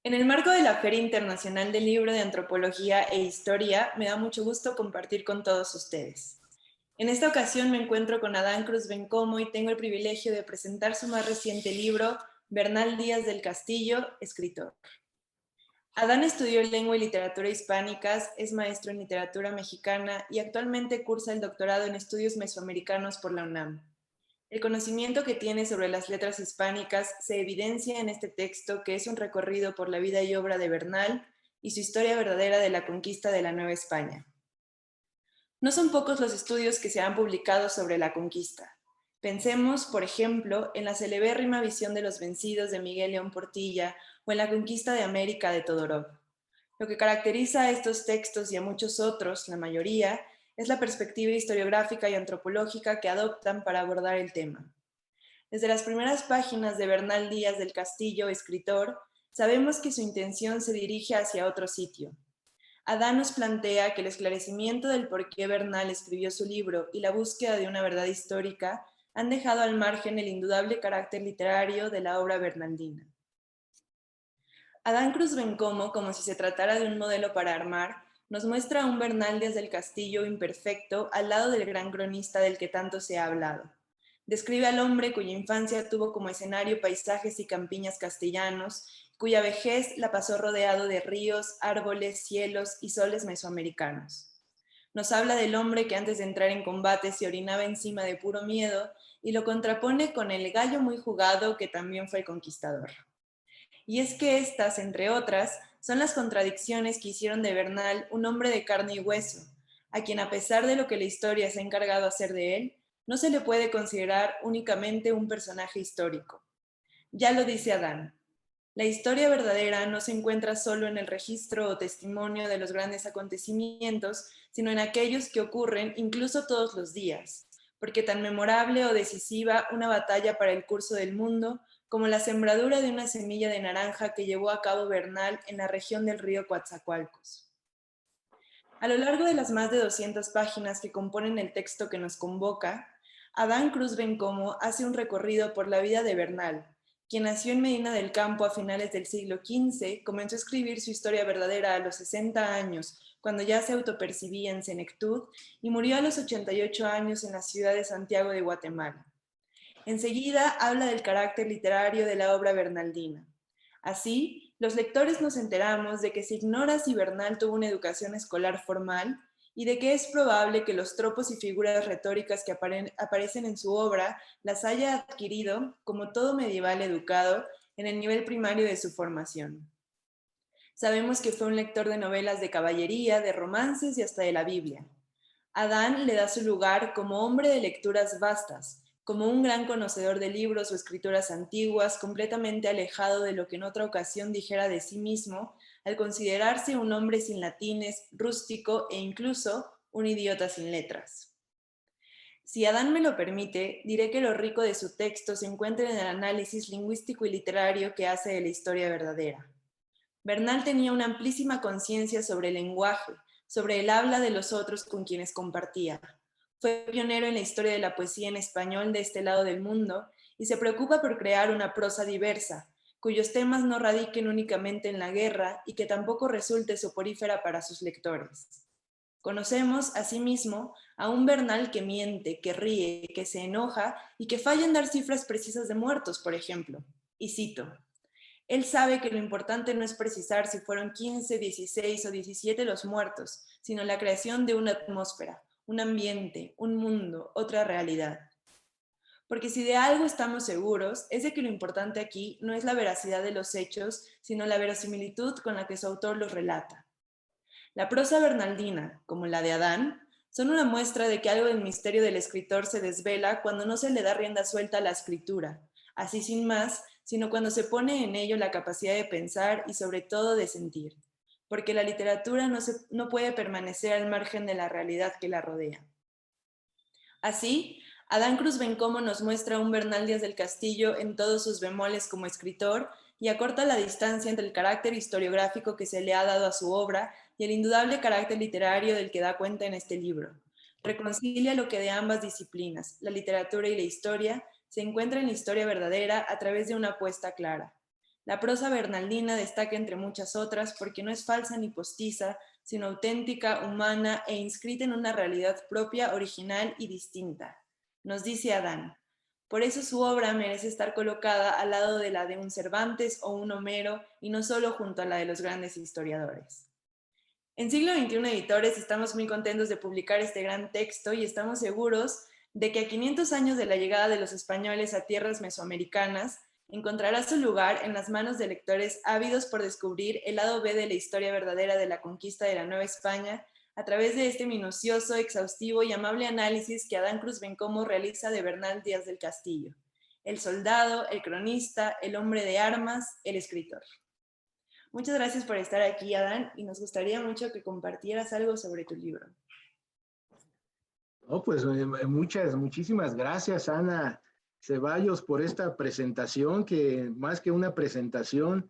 En el marco de la Feria Internacional del Libro de Antropología e Historia, me da mucho gusto compartir con todos ustedes. En esta ocasión me encuentro con Adán Cruz Bencomo y tengo el privilegio de presentar su más reciente libro, Bernal Díaz del Castillo, escritor. Adán estudió lengua y literatura hispánicas, es maestro en literatura mexicana y actualmente cursa el doctorado en estudios mesoamericanos por la UNAM. El conocimiento que tiene sobre las letras hispánicas se evidencia en este texto, que es un recorrido por la vida y obra de Bernal y su historia verdadera de la conquista de la Nueva España. No son pocos los estudios que se han publicado sobre la conquista. Pensemos, por ejemplo, en la celebérrima Visión de los Vencidos de Miguel León Portilla o en la Conquista de América de Todorov. Lo que caracteriza a estos textos y a muchos otros, la mayoría, es la perspectiva historiográfica y antropológica que adoptan para abordar el tema. Desde las primeras páginas de Bernal Díaz del Castillo, escritor, sabemos que su intención se dirige hacia otro sitio. Adán nos plantea que el esclarecimiento del por qué Bernal escribió su libro y la búsqueda de una verdad histórica han dejado al margen el indudable carácter literario de la obra bernaldina. Adán Cruz Bencomo, como si se tratara de un modelo para armar, nos muestra a un Bernal Díaz del Castillo imperfecto al lado del gran cronista del que tanto se ha hablado. Describe al hombre cuya infancia tuvo como escenario paisajes y campiñas castellanos, cuya vejez la pasó rodeado de ríos, árboles, cielos y soles mesoamericanos. Nos habla del hombre que antes de entrar en combate se orinaba encima de puro miedo y lo contrapone con el gallo muy jugado que también fue el conquistador. Y es que estas, entre otras, son las contradicciones que hicieron de Bernal un hombre de carne y hueso, a quien a pesar de lo que la historia se ha encargado hacer de él, no se le puede considerar únicamente un personaje histórico. Ya lo dice Adán, la historia verdadera no se encuentra solo en el registro o testimonio de los grandes acontecimientos, sino en aquellos que ocurren incluso todos los días, porque tan memorable o decisiva una batalla para el curso del mundo como la sembradura de una semilla de naranja que llevó a cabo Bernal en la región del río Coatzacoalcos. A lo largo de las más de 200 páginas que componen el texto que nos convoca, Adán Cruz Bencomo hace un recorrido por la vida de Bernal, quien nació en Medina del Campo a finales del siglo XV, comenzó a escribir su historia verdadera a los 60 años, cuando ya se autopercibía en senectud, y murió a los 88 años en la ciudad de Santiago de Guatemala. Enseguida habla del carácter literario de la obra bernaldina. Así, los lectores nos enteramos de que se ignora si Bernal tuvo una educación escolar formal y de que es probable que los tropos y figuras retóricas que aparecen en su obra las haya adquirido, como todo medieval educado, en el nivel primario de su formación. Sabemos que fue un lector de novelas de caballería, de romances y hasta de la Biblia. Adán le da su lugar como hombre de lecturas vastas, como un gran conocedor de libros o escrituras antiguas, completamente alejado de lo que en otra ocasión dijera de sí mismo, al considerarse un hombre sin latines, rústico e incluso un idiota sin letras. Si Adán me lo permite, diré que lo rico de su texto se encuentra en el análisis lingüístico y literario que hace de la historia verdadera. Bernal tenía una amplísima conciencia sobre el lenguaje, sobre el habla de los otros con quienes compartía. Fue pionero en la historia de la poesía en español de este lado del mundo y se preocupa por crear una prosa diversa, cuyos temas no radiquen únicamente en la guerra y que tampoco resulte soporífera para sus lectores. Conocemos, asimismo, a un Bernal que miente, que ríe, que se enoja y que falla en dar cifras precisas de muertos, por ejemplo. Y cito, él sabe que lo importante no es precisar si fueron 15, 16 o 17 los muertos, sino la creación de una atmósfera, un ambiente, un mundo, otra realidad. Porque si de algo estamos seguros, es de que lo importante aquí no es la veracidad de los hechos, sino la verosimilitud con la que su autor los relata. La prosa bernaldina, como la de Adán, son una muestra de que algo del misterio del escritor se desvela cuando no se le da rienda suelta a la escritura, así sin más, sino cuando se pone en ello la capacidad de pensar y sobre todo de sentir, porque la literatura no puede permanecer al margen de la realidad que la rodea. Así, Adán Cruz Bencomo nos muestra un Bernal Díaz del Castillo en todos sus bemoles como escritor y acorta la distancia entre el carácter historiográfico que se le ha dado a su obra y el indudable carácter literario del que da cuenta en este libro. Reconcilia lo que de ambas disciplinas, la literatura y la historia, se encuentra en la historia verdadera a través de una apuesta clara. La prosa bernaldina destaca entre muchas otras porque no es falsa ni postiza, sino auténtica, humana e inscrita en una realidad propia, original y distinta. Nos dice Adán. Por eso su obra merece estar colocada al lado de la de un Cervantes o un Homero y no solo junto a la de los grandes historiadores. En Siglo XXI Editores estamos muy contentos de publicar este gran texto y estamos seguros de que a 500 años de la llegada de los españoles a tierras mesoamericanas, encontrará su lugar en las manos de lectores ávidos por descubrir el lado B de la historia verdadera de la conquista de la Nueva España a través de este minucioso, exhaustivo y amable análisis que Adán Cruz Bencomo realiza de Bernal Díaz del Castillo, el soldado, el cronista, el hombre de armas, el escritor. Muchas gracias por estar aquí, Adán, y nos gustaría mucho que compartieras algo sobre tu libro. Oh, pues muchísimas gracias, Ana Ceballos, por esta presentación, que más que una presentación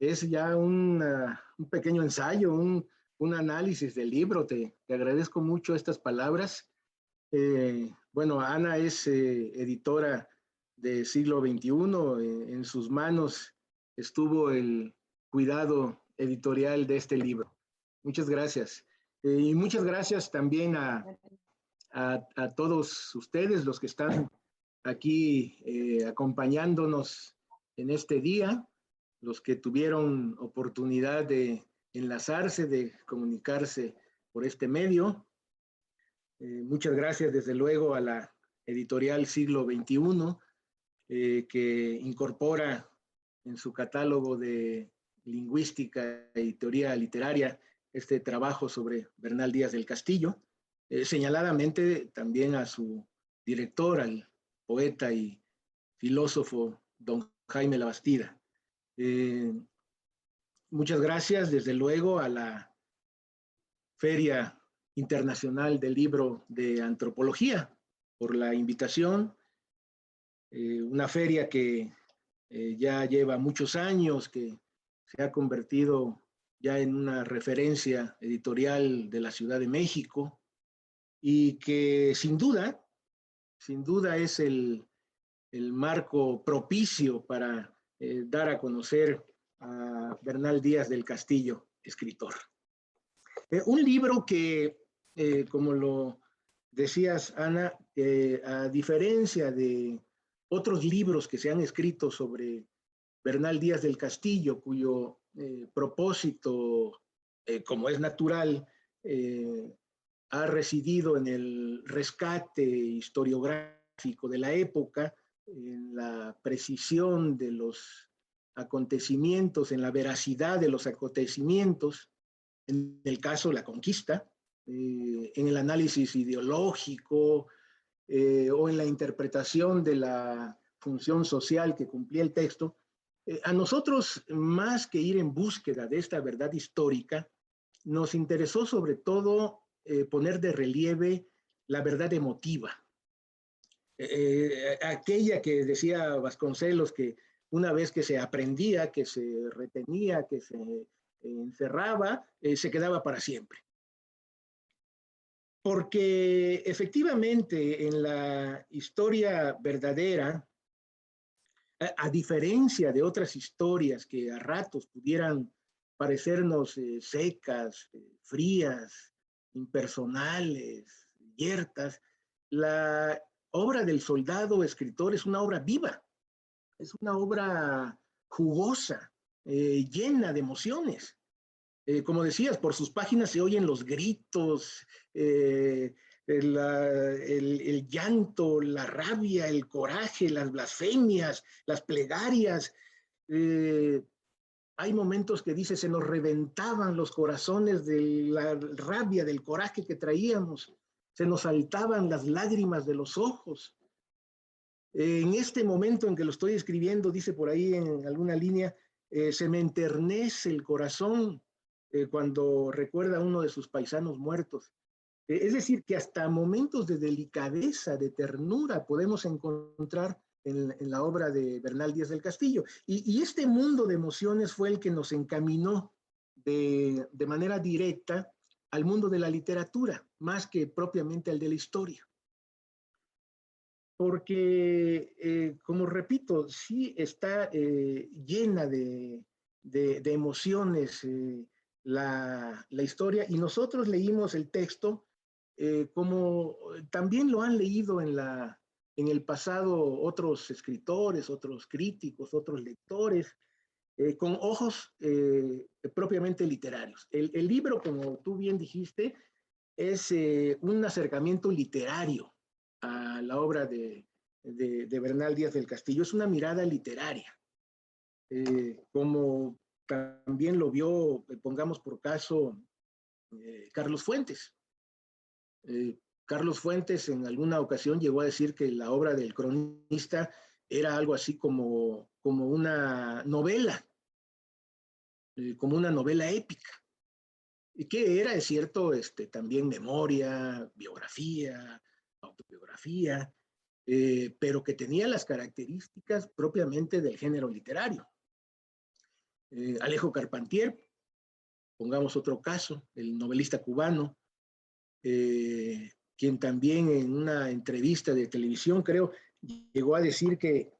es ya un pequeño ensayo, un análisis del libro. Te agradezco mucho estas palabras. Bueno, Ana es editora de Siglo XXI. En sus manos estuvo el cuidado editorial de este libro. Muchas gracias. Y muchas gracias también a todos ustedes, los que están aquí acompañándonos en este día, los que tuvieron oportunidad de enlazarse, de comunicarse por este medio. Muchas gracias, desde luego, a la editorial Siglo XXI, que incorpora en su catálogo de lingüística y teoría literaria este trabajo sobre Bernal Díaz del Castillo. Señaladamente también a su director, al poeta y filósofo don Jaime Labastida. Muchas gracias, desde luego, a la Feria Internacional del Libro de Antropología por la invitación. Una feria que ya lleva muchos años, que se ha convertido ya en una referencia editorial de la Ciudad de México, y que sin duda es el marco propicio para dar a conocer a Bernal Díaz del Castillo, escritor. Un libro que, como lo decías, Ana, a diferencia de otros libros que se han escrito sobre Bernal Díaz del Castillo, cuyo propósito, como es natural, ha residido en el rescate historiográfico de la época, en la precisión de los acontecimientos, en la veracidad de los acontecimientos, en el caso de la conquista, en el análisis ideológico o en la interpretación de la función social que cumplía el texto. A nosotros, más que ir en búsqueda de esta verdad histórica, nos interesó sobre todo poner de relieve la verdad emotiva. Aquella que decía Vasconcelos, que una vez que se aprendía, que se retenía, que se encerraba, se quedaba para siempre. Porque efectivamente en la historia verdadera, a diferencia de otras historias que a ratos pudieran parecernos secas, frías, impersonales, yertas, la obra del soldado escritor es una obra viva, es una obra jugosa, llena de emociones. Como decías, por sus páginas se oyen los gritos, el llanto, la rabia, el coraje, las blasfemias, las plegarias. Hay momentos que dice, se nos reventaban los corazones de la rabia, del coraje que traíamos, se nos saltaban las lágrimas de los ojos. En este momento en que lo estoy escribiendo, dice por ahí en alguna línea, se me enternece el corazón cuando recuerda a uno de sus paisanos muertos. Es decir, que hasta momentos de delicadeza, de ternura, podemos encontrar en la obra de Bernal Díaz del Castillo. Y este mundo de emociones fue el que nos encaminó de manera directa al mundo de la literatura, más que propiamente al de la historia. Porque, como repito, sí está llena de emociones la historia, y nosotros leímos el texto como también lo han leído en el pasado otros escritores, otros críticos, otros lectores, con ojos propiamente literarios. El libro, como tú bien dijiste, es un acercamiento literario a la obra de Bernal Díaz del Castillo. Es una mirada literaria, como también lo vio, pongamos por caso, Carlos Fuentes. Carlos Fuentes en alguna ocasión llegó a decir que la obra del cronista era algo así como como una novela épica. Y que era, es cierto, también memoria, biografía, autobiografía, pero que tenía las características propiamente del género literario. Alejo Carpentier, pongamos otro caso, el novelista cubano, quien también en una entrevista de televisión, creo, llegó a decir que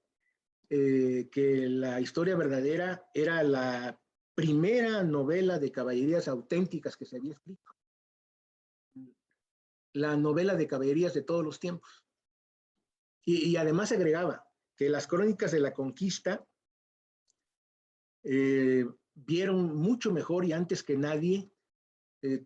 la historia verdadera era la primera novela de caballerías auténticas que se había escrito. La novela de caballerías de todos los tiempos. Y además agregaba que las crónicas de la conquista vieron mucho mejor y antes que nadie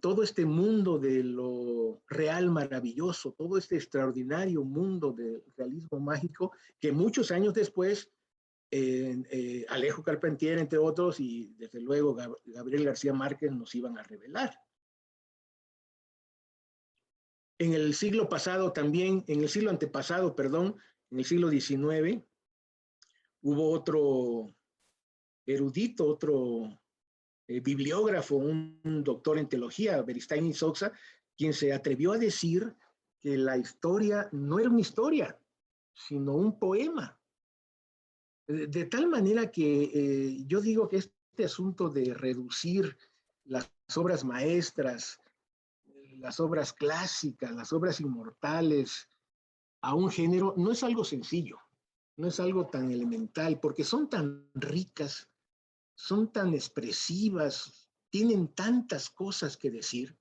todo este mundo de lo real maravilloso, todo este extraordinario mundo del realismo mágico que muchos años después Alejo Carpentier, entre otros, y desde luego Gabriel García Márquez nos iban a revelar. En el siglo pasado también, en el siglo antepasado, perdón, en el siglo XIX, hubo otro erudito, otro bibliógrafo, un doctor en teología, Beristain Isoxa, quien se atrevió a decir que la historia no era una historia, sino un poema. De tal manera que yo digo que este asunto de reducir las obras maestras, las obras clásicas, las obras inmortales a un género no es algo sencillo, no es algo tan elemental, porque son tan ricas, son tan expresivas, tienen tantas cosas que decir,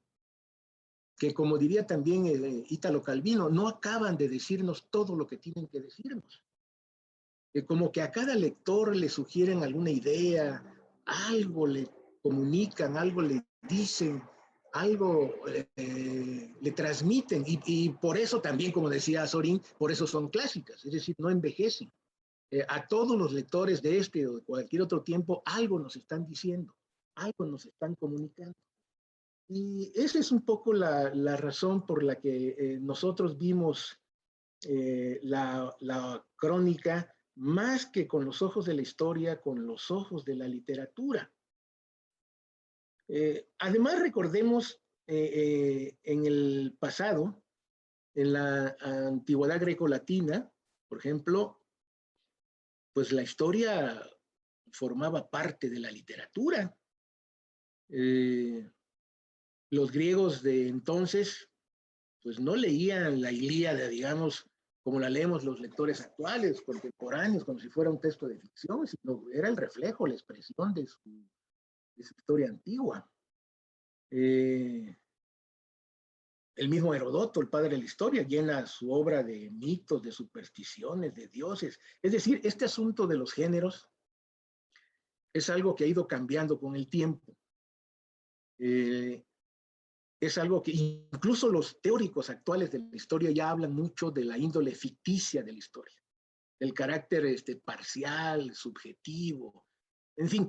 que como diría también Ítalo Calvino, no acaban de decirnos todo lo que tienen que decirnos. Como que a cada lector le sugieren alguna idea, algo le comunican, algo le dicen, algo le transmiten, y por eso también, como decía Sorín, por eso son clásicas, es decir, no envejecen. A todos los lectores de este o de cualquier otro tiempo, algo nos están diciendo, algo nos están comunicando. Y esa es un poco la razón por la que nosotros vimos la crónica más que con los ojos de la historia, con los ojos de la literatura. Además, recordemos en el pasado, en la antigüedad grecolatina, por ejemplo, pues la historia formaba parte de la literatura. Los griegos de entonces, pues no leían la Ilíada, digamos, como la leemos los lectores actuales, contemporáneos, como si fuera un texto de ficción, sino era el reflejo, la expresión de su historia antigua. El mismo Herodoto, el padre de la historia, llena su obra de mitos, de supersticiones, de dioses. Es decir, este asunto de los géneros es algo que ha ido cambiando con el tiempo. Es algo que incluso los teóricos actuales de la historia ya hablan mucho de la índole ficticia de la historia, del carácter parcial, subjetivo. En fin,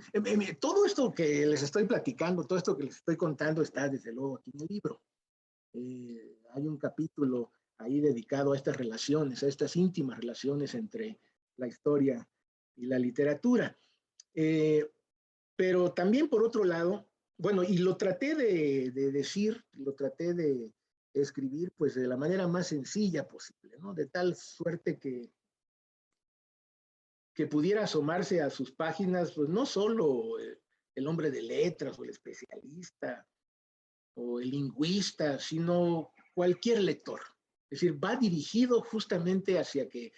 todo esto que les estoy platicando, todo esto que les estoy contando está desde luego aquí en el libro. Hay un capítulo ahí dedicado a estas relaciones, a estas íntimas relaciones entre la historia y la literatura. Pero también por otro lado, bueno, y lo traté de decir, lo traté de escribir pues de la manera más sencilla posible, ¿no? De tal suerte que pudiera asomarse a sus páginas, pues no solo el hombre de letras o el especialista o el lingüista, sino cualquier lector. Es decir, va dirigido justamente hacia que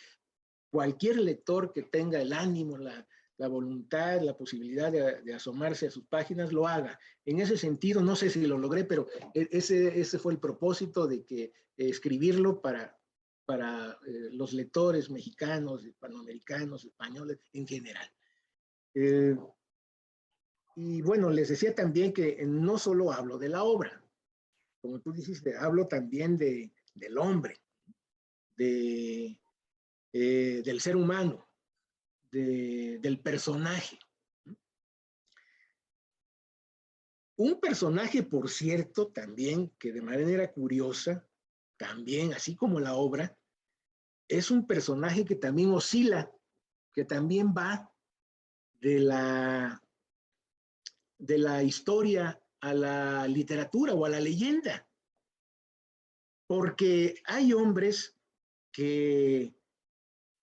cualquier lector que tenga el ánimo, la voluntad, la posibilidad de asomarse a sus páginas, lo haga. En ese sentido, no sé si lo logré, pero ese fue el propósito de que escribirlo para los lectores mexicanos, hispanoamericanos, españoles en general. Y bueno, les decía también que no solo hablo de la obra, como tú dijiste, hablo también del hombre, del ser humano, del personaje. Un personaje, por cierto, también, que de manera curiosa, también, así como la obra, es un personaje que también oscila, que también va de la historia a la literatura o a la leyenda. Porque hay hombres que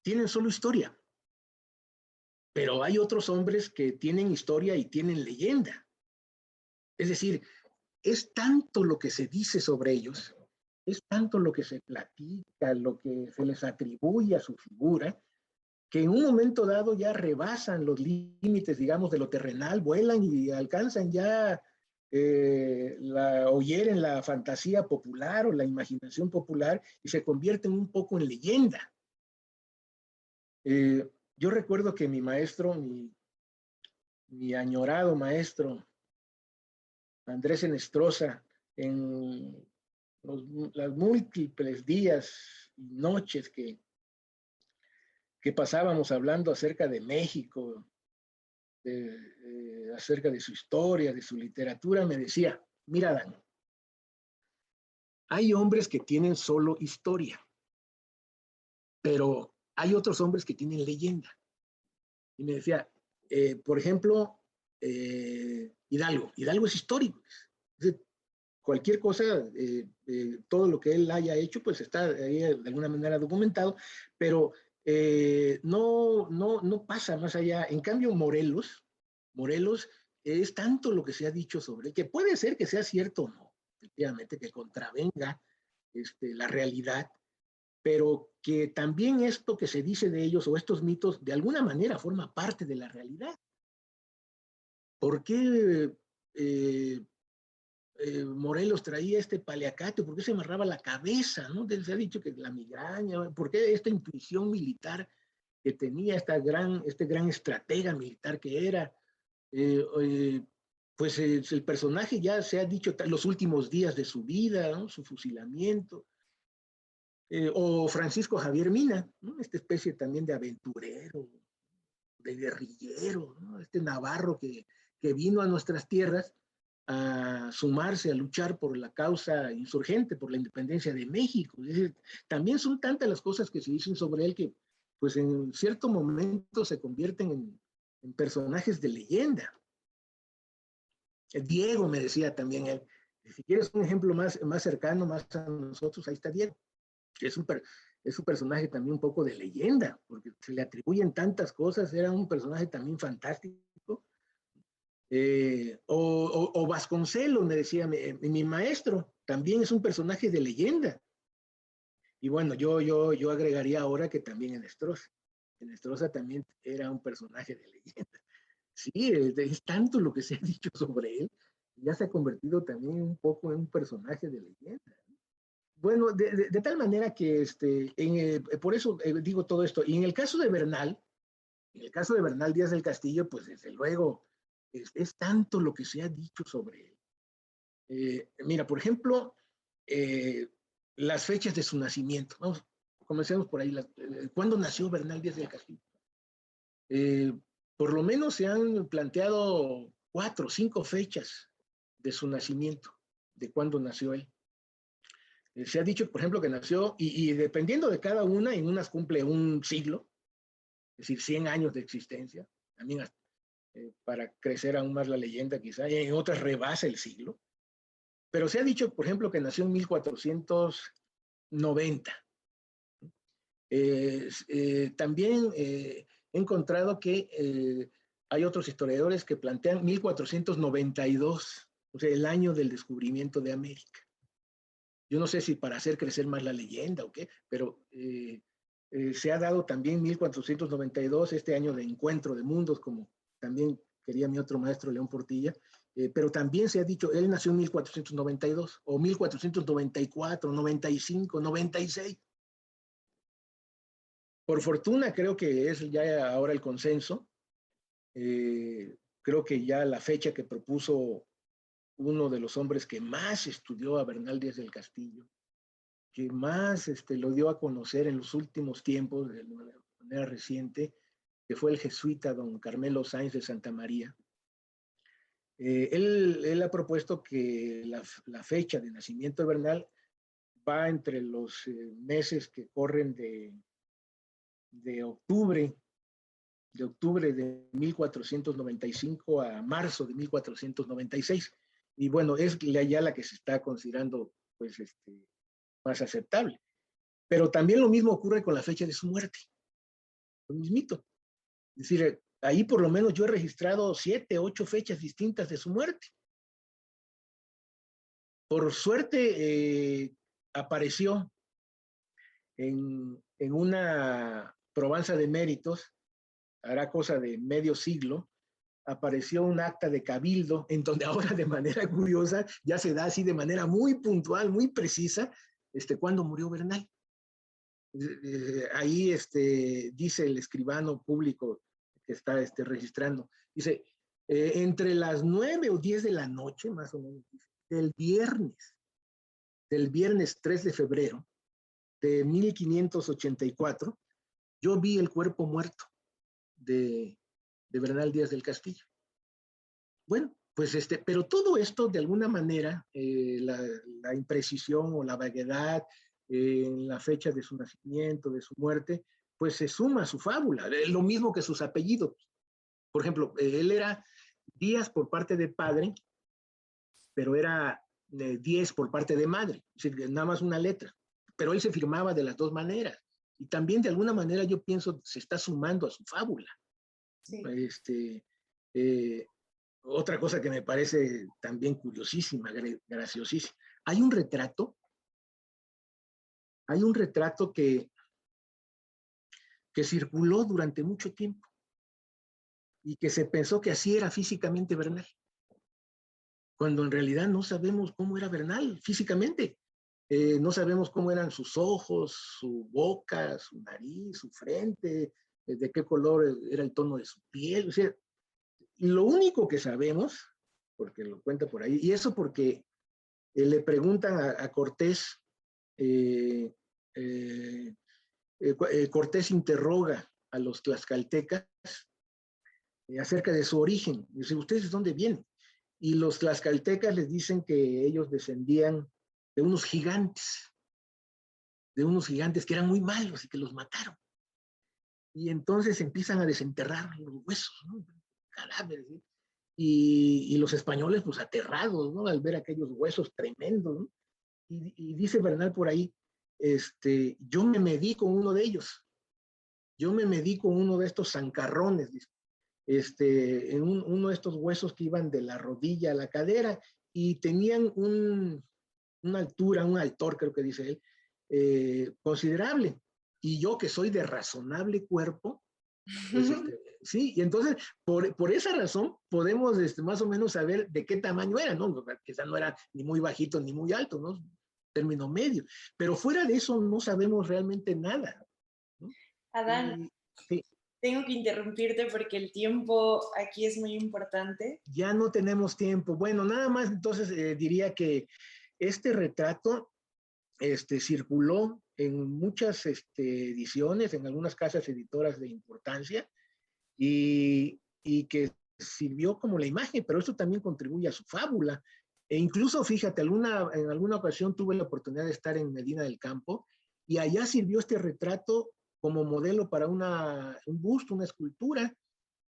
tienen solo historia, pero hay otros hombres que tienen historia y tienen leyenda. Es decir, es tanto lo que se dice sobre ellos, es tanto lo que se platica, lo que se les atribuye a su figura, que en un momento dado ya rebasan los límites, digamos, de lo terrenal, vuelan y alcanzan ya o hieren la fantasía popular o la imaginación popular y se convierten un poco en leyenda. Yo recuerdo que mi maestro, mi añorado maestro, Andrés Enestrosa, en las múltiples días y noches que pasábamos hablando acerca de México, acerca de su historia, de su literatura, me decía, mira, Dan, hay hombres que tienen solo historia, pero hay otros hombres que tienen leyenda. Y me decía, por ejemplo, Hidalgo es histórico. Es decir, cualquier cosa, todo lo que él haya hecho, pues está ahí de alguna manera documentado, pero no pasa más allá. En cambio, Morelos es tanto lo que se ha dicho sobre él, que puede ser que sea cierto o no, efectivamente, que contravenga la realidad, pero que también esto que se dice de ellos o estos mitos de alguna manera forma parte de la realidad. ¿Por qué Morelos traía este paliacate? ¿Por qué se amarraba la cabeza? ¿No? Se ha dicho que la migraña, ¿por qué esta intuición militar que tenía este gran estratega militar que era? Pues el personaje ya se ha dicho los últimos días de su vida, ¿no? Su fusilamiento. O Francisco Javier Mina, ¿no? Esta especie también de aventurero, de guerrillero, ¿no? Este navarro que vino a nuestras tierras a sumarse, a luchar por la causa insurgente, por la independencia de México. Es decir, también son tantas las cosas que se dicen sobre él que, pues en cierto momento se convierten en personajes de leyenda. Diego, me decía también él, si quieres un ejemplo más cercano, más a nosotros, ahí está Diego. Es un personaje también un poco de leyenda, porque se le atribuyen tantas cosas, era un personaje también fantástico. O Vasconcelos, me decía mi maestro, también es un personaje de leyenda. Y bueno, yo agregaría ahora que también Enestrosa también era un personaje de leyenda. Sí, es tanto lo que se ha dicho sobre él, ya se ha convertido también un poco en un personaje de leyenda. Bueno, de tal manera que por eso digo todo esto. Y en el caso de Bernal Díaz del Castillo, pues desde luego es tanto lo que se ha dicho sobre él. Mira, por ejemplo, las fechas de su nacimiento. Vamos, comencemos por ahí. ¿Cuándo nació Bernal Díaz del Castillo? Por lo menos se han planteado 4 o 5 fechas de su nacimiento, de cuándo nació él. Se ha dicho, por ejemplo, que nació, y dependiendo de cada una, en unas cumple un siglo, es decir, 100 años de existencia, también para crecer aún más la leyenda quizá, y en otras rebasa el siglo. Pero se ha dicho, por ejemplo, que nació en 1490. También he encontrado que hay otros historiadores que plantean 1492, o sea, el año del descubrimiento de América. Yo no sé si para hacer crecer más la leyenda o qué, pero Se ha dado también 1492, este año de encuentro de mundos, como también quería mi otro maestro León Portilla, pero también se ha dicho, él nació en 1492, o 1494, 95, 96. Por fortuna creo que es ya ahora el consenso. Creo que ya la fecha que propuso uno de los hombres que más estudió a Bernal Díaz del Castillo, que más lo dio a conocer en los últimos tiempos, de manera reciente, que fue el jesuita don Carmelo Sáenz de Santa María. Él ha propuesto que la fecha de nacimiento de Bernal va entre los meses que corren de octubre de 1495 a marzo de 1496. Y bueno, es ya la que se está considerando pues, más aceptable. Pero también lo mismo ocurre con la fecha de su muerte. Lo mismito. Es decir, ahí por lo menos yo he registrado 7, 8 fechas distintas de su muerte. Por suerte apareció en una probanza de méritos, hará cosa de medio siglo, apareció un acta de cabildo en donde ahora de manera curiosa ya se da así de manera muy puntual, muy precisa, cuándo murió Bernal. Ahí dice el escribano público que está registrando, dice, entre las 9 o 10 de la noche, más o menos, del viernes 3 de febrero de 1584, yo vi el cuerpo muerto de Bernal Díaz del Castillo. Bueno, pues pero todo esto de alguna manera, la imprecisión o la vaguedad en la fecha de su nacimiento, de su muerte, pues se suma a su fábula, lo mismo que sus apellidos. Por ejemplo, él era Díaz por parte de padre, pero era Díez por parte de madre, es decir, nada más una letra, pero él se firmaba de las dos maneras. Y también de alguna manera yo pienso se está sumando a su fábula. Sí. Otra cosa que me parece también curiosísima, graciosísima. Hay un retrato que circuló durante mucho tiempo y que se pensó que así era físicamente Bernal, cuando en realidad no sabemos cómo era Bernal físicamente. No sabemos cómo eran sus ojos, su boca, su nariz, su frente, de qué color era el tono de su piel. O sea, lo único que sabemos, porque lo cuenta por ahí, y eso porque le preguntan a Cortés, Cortés interroga a los tlaxcaltecas acerca de su origen. Dice, ¿ustedes de dónde vienen? Y los tlaxcaltecas les dicen que ellos descendían de unos gigantes que eran muy malos y que los mataron. Y entonces empiezan a desenterrar los huesos, ¿no? Cadáveres, ¿sí? Y los españoles, pues aterrados, ¿no? Al ver aquellos huesos tremendos, ¿no? Y dice Bernal por ahí, yo me medí con uno de ellos. Yo me medí con uno de estos zancarrones, dice. En uno de estos huesos que iban de la rodilla a la cadera y tenían una altura, un altor, creo que dice él, considerable. Y yo que soy de razonable cuerpo, pues, sí, y entonces por esa razón podemos más o menos saber de qué tamaño era, ¿no? Quizá no era ni muy bajito ni muy alto, ¿no? Término medio. Pero fuera de eso no sabemos realmente nada, ¿no? Adán, sí. Tengo que interrumpirte porque el tiempo aquí es muy importante. Ya no tenemos tiempo. Bueno, nada más entonces diría que este retrato circuló en muchas ediciones, en algunas casas editoras de importancia, y que sirvió como la imagen, pero esto también contribuye a su fábula. E incluso, fíjate, en alguna ocasión tuve la oportunidad de estar en Medina del Campo, y allá sirvió este retrato como modelo para un busto, una escultura,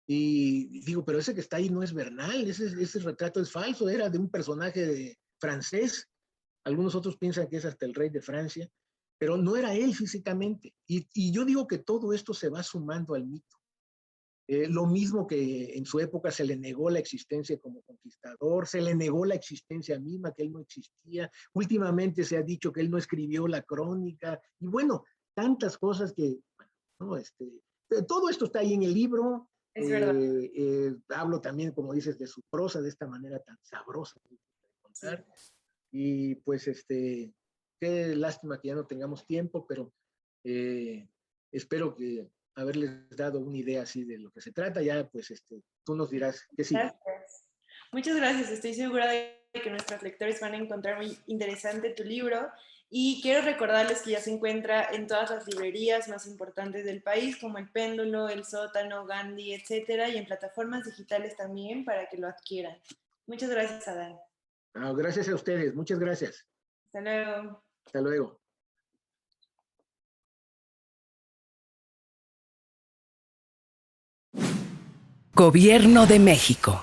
y digo, pero ese que está ahí no es Bernal, ese retrato es falso, era de un personaje francés. Algunos otros piensan que es hasta el rey de Francia, pero no era él físicamente. Y yo digo que todo esto se va sumando al mito. Lo mismo que en su época se le negó la existencia como conquistador, se le negó la existencia misma, que él no existía. Últimamente se ha dicho que él no escribió la crónica. Y bueno, tantas cosas que ¿no? Todo esto está ahí en el libro. Es verdad. Hablo también, como dices, de su prosa, de esta manera tan sabrosa de contar. Sí. Y pues, qué lástima que ya no tengamos tiempo, pero espero que haberles dado una idea así de lo que se trata. Ya, pues, tú nos dirás qué sigue. Gracias. Muchas gracias. Estoy segura de que nuestros lectores van a encontrar muy interesante tu libro. Y quiero recordarles que ya se encuentra en todas las librerías más importantes del país, como El Péndulo, El Sótano, Gandhi, etcétera, y en plataformas digitales también para que lo adquieran. Muchas gracias, Adán. Gracias a ustedes. Muchas gracias. Hasta luego. Hasta luego. Gobierno de México.